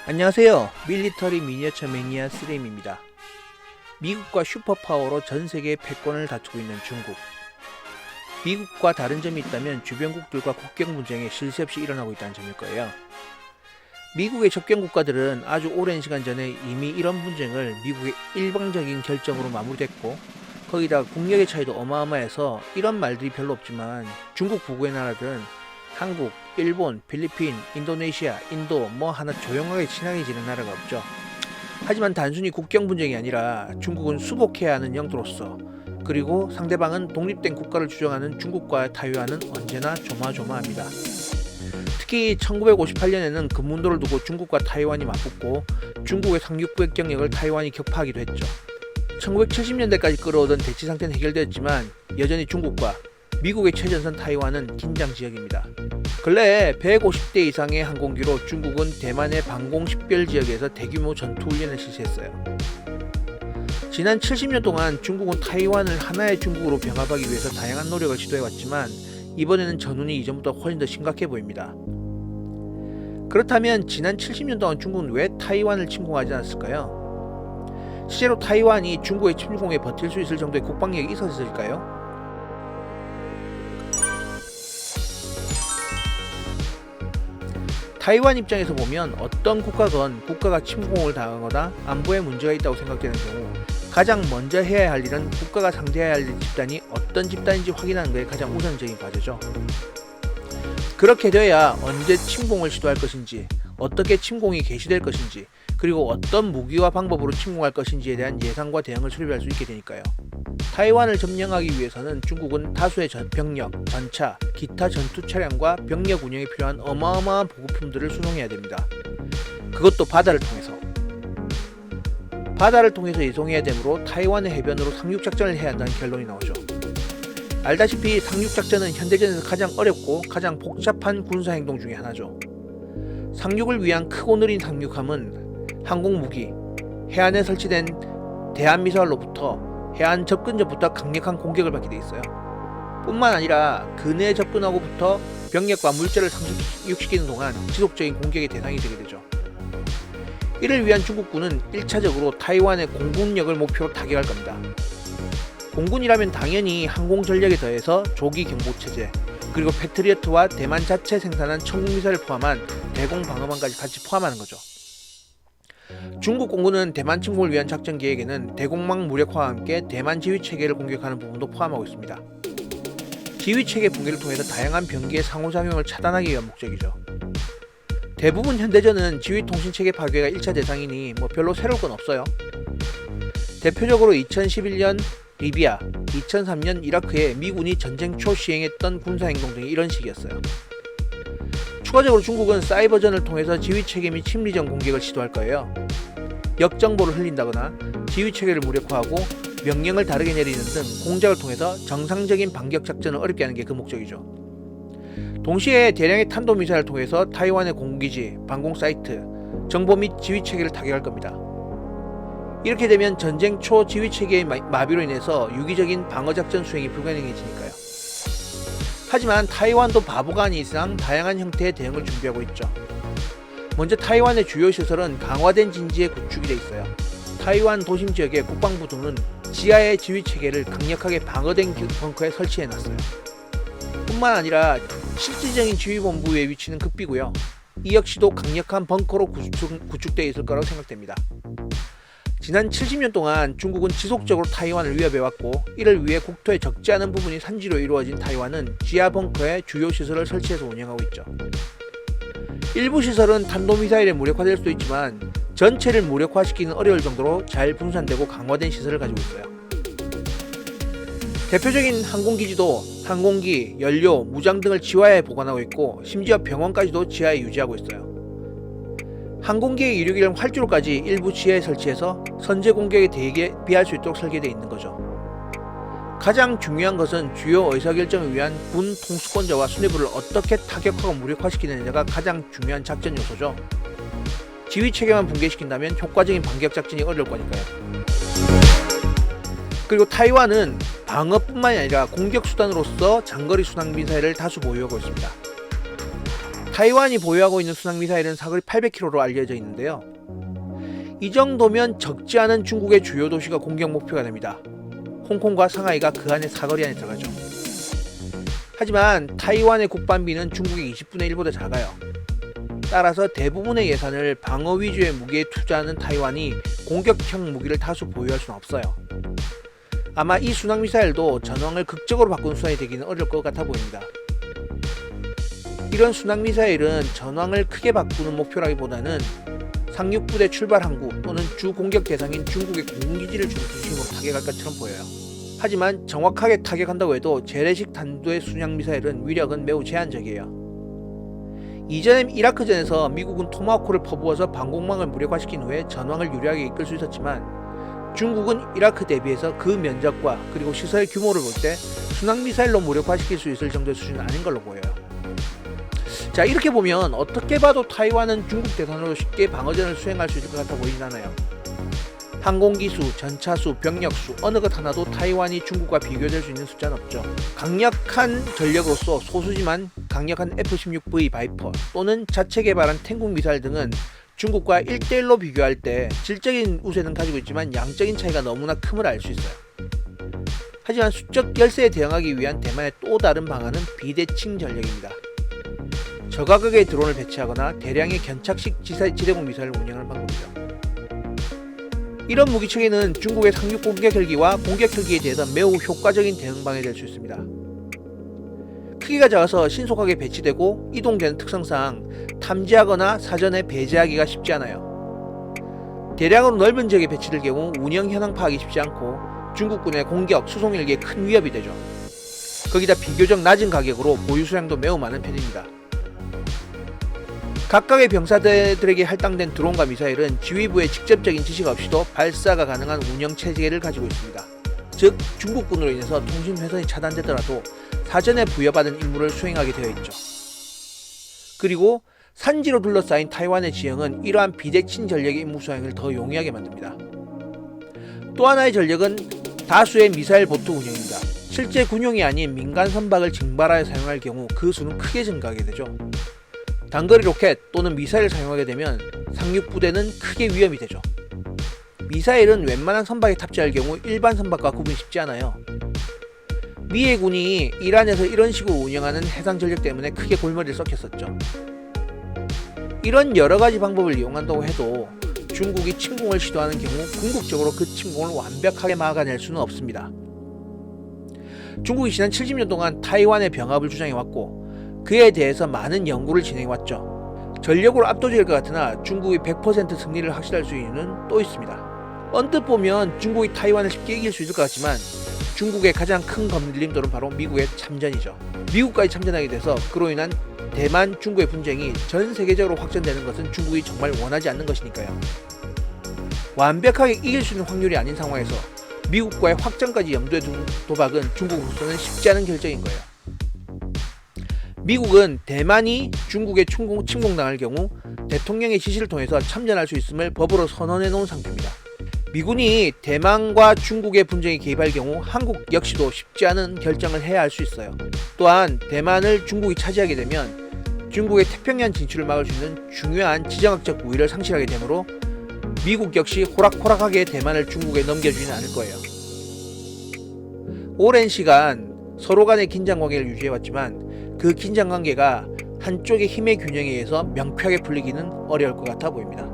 안녕하세요. 밀리터리 미니어처 매니아 쓰레임입니다. 미국과 슈퍼파워로 전세계의 패권을 다투고 있는 중국. 미국과 다른 점이 있다면 주변국들과 국경 분쟁에 쉴 새 없이 일어나고 있다는 점일 거예요. 미국의 접경 국가들은 아주 오랜 시간 전에 이미 이런 분쟁을 미국의 일방적인 결정으로 마무리됐고, 거기다가 국력의 차이도 어마어마해서 이런 말들이 별로 없지만 중국 북부의 나라들은 한국, 일본, 필리핀, 인도네시아, 인도 뭐 하나 조용하게 친하게 지낸 나라가 없죠. 하지만 단순히 국경 분쟁이 아니라 중국은 수복해야 하는 영토로서, 그리고 상대방은 독립된 국가를 주장하는 중국과 타이완은 언제나 조마조마합니다. 특히 1958년에는 금문도를 두고 중국과 타이완이 맞붙고 중국의 상륙부의 경력을 타이완이 격파하기도 했죠. 1970년대까지 끌어오던 대치 상태는 해결되었지만 여전히 중국과 미국의 최전선 타이완은 긴장 지역입니다. 근래 150대 이상의 항공기로 중국은 대만의 방공 식별 지역에서 대규모 전투 훈련을 실시했어요. 지난 70년 동안 중국은 타이완을 하나의 중국으로 병합하기 위해서 다양한 노력을 시도해왔지만 이번에는 전운이 이전보다 훨씬 더 심각해 보입니다. 그렇다면 지난 70년 동안 중국은 왜 타이완을 침공하지 않았을까요? 실제로 타이완이 중국의 침공에 버틸 수 있을 정도의 국방력이 있었을까요? 타이완 입장에서 보면 어떤 국가건 국가가 침공을 당하거나 안보에 문제가 있다고 생각되는 경우 가장 먼저 해야 할 일은 국가가 상대해야 할 집단이 어떤 집단인지 확인하는 것이 가장 우선적인 과제죠. 그렇게 돼야 언제 침공을 시도할 것인지, 어떻게 침공이 개시될 것인지, 그리고 어떤 무기와 방법으로 침공할 것인지에 대한 예상과 대응을 수립할 수 있게 되니까요. 타이완을 점령하기 위해서는 중국은 다수의 병력, 전차, 기타 전투 차량과 병력 운영에 필요한 어마어마한 보급품들을 수송해야 됩니다. 그것도 바다를 통해서. 바다를 통해서 이송해야 되므로 타이완의 해변으로 상륙작전을 해야 한다는 결론이 나오죠. 알다시피 상륙작전은 현대전에서 가장 어렵고 가장 복잡한 군사행동 중에 하나죠. 상륙을 위한 크고 느린 상륙함은 항공무기, 해안에 설치된 대한미사일로부터 해안 접근 전부터 강력한 공격을 받게 돼 있어요. 뿐만 아니라 근해에 접근하고부터 병력과 물자를 상륙시키는 동안 지속적인 공격의 대상이 되게 되죠. 이를 위한 중국군은 1차적으로 타이완의 공군력을 목표로 타격할 겁니다. 공군이라면 당연히 항공 전력에 더해서 조기 경보체제, 그리고 패트리어트와 대만 자체 생산한 천국미사일을 포함한 대공 방어망까지 같이 포함하는 거죠. 중국 공군은 대만 침공을 위한 작전 계획에는 대공망 무력화와 함께 대만 지휘체계를 공격하는 부분도 포함하고 있습니다. 지휘체계 붕괴를 통해서 다양한 병기의 상호작용을 차단하기 위한 목적이죠. 대부분 현대전은 지휘통신체계 파괴가 1차 대상이니 별로 새로울 건 없어요. 대표적으로 2011년 리비아, 2003년 이라크에 미군이 전쟁 초 시행했던 군사행동 등이 이런 식이었어요. 추가적으로 중국은 사이버전을 통해서 지휘체계 및 심리전 공격을 시도할 거예요. 역정보를 흘린다거나 지휘체계를 무력화하고 명령을 다르게 내리는 등 공작을 통해서 정상적인 반격작전을 어렵게 하는 게 그 목적이죠. 동시에 대량의 탄도미사일을 통해서 타이완의 공군기지, 방공사이트, 정보 및 지휘체계를 타격할 겁니다. 이렇게 되면 전쟁 초 지휘체계의 마비로 인해서 유기적인 방어작전 수행이 불가능해지니까요. 하지만 타이완도 바보가 아닌 이상 다양한 형태의 대응을 준비하고 있죠. 먼저 타이완의 주요 시설은 강화된 진지에 구축이 되어 있어요. 타이완 도심 지역의 국방부 등은 지하의 지휘체계를 강력하게 방어된 벙커에 설치해놨어요. 뿐만 아니라 실질적인 지휘본부의 위치는 극비고요. 이 역시도 강력한 벙커로 구축되어 있을 거라고 생각됩니다. 지난 70년 동안 중국은 지속적으로 타이완을 위협해왔고, 이를 위해 국토의 적지 않은 부분이 산지로 이루어진 타이완은 지하 벙커에 주요 시설을 설치해서 운영하고 있죠. 일부 시설은 탄도미사일에 무력화될 수도 있지만 전체를 무력화시키기는 어려울 정도로 잘 분산되고 강화된 시설을 가지고 있어요. 대표적인 항공기지도 항공기, 연료, 무장 등을 지하에 보관하고 있고, 심지어 병원까지도 지하에 유지하고 있어요. 항공기의 이륙이랑 활주로까지 일부 지하에 설치해서 선제 공격에 대비할 수 있도록 설계되어 있는 거죠. 가장 중요한 것은 주요 의사결정을 위한 군 통수권자와 수뇌부를 어떻게 타격하고 무력화시키느냐가 가장 중요한 작전 요소죠. 지휘체계만 붕괴시킨다면 효과적인 반격작전이 어려울 거니까요. 그리고 타이완은 방어뿐만이 아니라 공격수단으로서 장거리 순항미사일을 다수 보유하고 있습니다. 타이완이 보유하고 있는 순항미사일은 사거리 800km로 알려져 있는데요. 이 정도면 적지 않은 중국의 주요 도시가 공격 목표가 됩니다. 홍콩과 상하이가 그 안에 사거리 안에 들어가죠. 하지만 타이완의 국방비는 중국의 20분의 1보다 작아요. 따라서 대부분의 예산을 방어 위주의 무기에 투자하는 타이완이 공격형 무기를 다수 보유할 수는 없어요. 아마 이 순항미사일도 전황을 극적으로 바꾼 수단이 되기는 어려울 것 같아 보입니다. 이런 순항미사일은 전황을 크게 바꾸는 목표라기보다는 상륙부대 출발 항구 또는 주 공격 대상인 중국의 공군기지를 중심으로 타격할 것처럼 보여요. 하지만 정확하게 타격한다고 해도 재래식 단도의 순항미사일은 위력은 매우 제한적이에요. 이전에 이라크전에서 미국은 토마호크를 퍼부어서 방공망을 무력화시킨 후에 전황을 유리하게 이끌 수 있었지만 중국은 이라크 대비해서 그 면적과 그리고 시설 규모를 볼 때 순항미사일로 무력화시킬 수 있을 정도의 수준은 아닌 걸로 보여요. 자, 이렇게 보면 어떻게 봐도 타이완은 중국 대선으로 쉽게 방어전을 수행할 수 있을 것 같아 보이진 않아요. 항공기수, 전차수, 병력수 어느 것 하나도 타이완이 중국과 비교될 수 있는 숫자는 없죠. 강력한 전력으로서 소수지만 강력한 F-16V 바이퍼 또는 자체 개발한 태국 미사일 등은 중국과 1대1로 비교할 때 질적인 우세는 가지고 있지만 양적인 차이가 너무나 큼을 알 수 있어요. 하지만 수적 열세에 대응하기 위한 대만의 또 다른 방안은 비대칭 전력입니다. 저가격의 드론을 배치하거나 대량의 견착식 지대공 미사일을 운영하는 방법이죠. 이런 무기체계는 중국의 상륙 공격 헬기와 공격 헬기에 대해서 매우 효과적인 대응 방안이 될 수 있습니다. 크기가 작아서 신속하게 배치되고 이동되는 특성상 탐지하거나 사전에 배제하기가 쉽지 않아요. 대량으로 넓은 지역에 배치될 경우 운영 현황 파악이 쉽지 않고 중국군의 공격, 수송 헬기에 큰 위협이 되죠. 거기다 비교적 낮은 가격으로 보유 수량도 매우 많은 편입니다. 각각의 병사들에게 할당된 드론과 미사일은 지휘부의 직접적인 지시 없이도 발사가 가능한 운영 체계를 가지고 있습니다. 즉 중국군으로 인해서 통신 회선이 차단되더라도 사전에 부여받은 임무를 수행하게 되어 있죠. 그리고 산지로 둘러싸인 타이완의 지형은 이러한 비대칭 전력의 임무 수행을 더 용이하게 만듭니다. 또 하나의 전력은 다수의 미사일 보트 운영입니다. 실제 군용이 아닌 민간 선박을 징발하여 사용할 경우 그 수는 크게 증가하게 되죠. 단거리 로켓 또는 미사일을 사용하게 되면 상륙부대는 크게 위험이 되죠. 미사일은 웬만한 선박에 탑재할 경우 일반 선박과 구분이 쉽지 않아요. 미 해군이 이란에서 이런 식으로 운영하는 해상 전력 때문에 크게 골머리를 썩혔었죠. 이런 여러가지 방법을 이용한다고 해도 중국이 침공을 시도하는 경우 궁극적으로 그 침공을 완벽하게 막아낼 수는 없습니다. 중국이 지난 70년 동안 타이완의 병합을 주장해왔고 그에 대해서 많은 연구를 진행해왔죠. 전력으로 압도적일 것 같으나 중국이 100% 승리를 확실할 수 있는 이유는 또 있습니다. 언뜻 보면 중국이 타이완을 쉽게 이길 수 있을 것 같지만 중국의 가장 큰 건들림돌은 바로 미국의 참전이죠. 미국까지 참전하게 돼서 그로 인한 대만, 중국의 분쟁이 전 세계적으로 확전되는 것은 중국이 정말 원하지 않는 것이니까요. 완벽하게 이길 수 있는 확률이 아닌 상황에서 미국과의 확전까지 염두에 둔 도박은 중국으로서는 쉽지 않은 결정인 거예요. 미국은 대만이 중국에 침공당할 경우 대통령의 지시를 통해서 참전할 수 있음을 법으로 선언해 놓은 상태입니다. 미군이 대만과 중국의 분쟁에 개입할 경우 한국 역시도 쉽지 않은 결정을 해야 할 수 있어요. 또한 대만을 중국이 차지하게 되면 중국의 태평양 진출을 막을 수 있는 중요한 지정학적 우위를 상실하게 되므로 미국 역시 호락호락하게 대만을 중국에 넘겨주지는 않을 거예요. 오랜 시간 서로 간의 긴장 관계를 유지해왔지만 그 긴장 관계가 한쪽의 힘의 균형에 의해서 명쾌하게 풀리기는 어려울 것 같아 보입니다.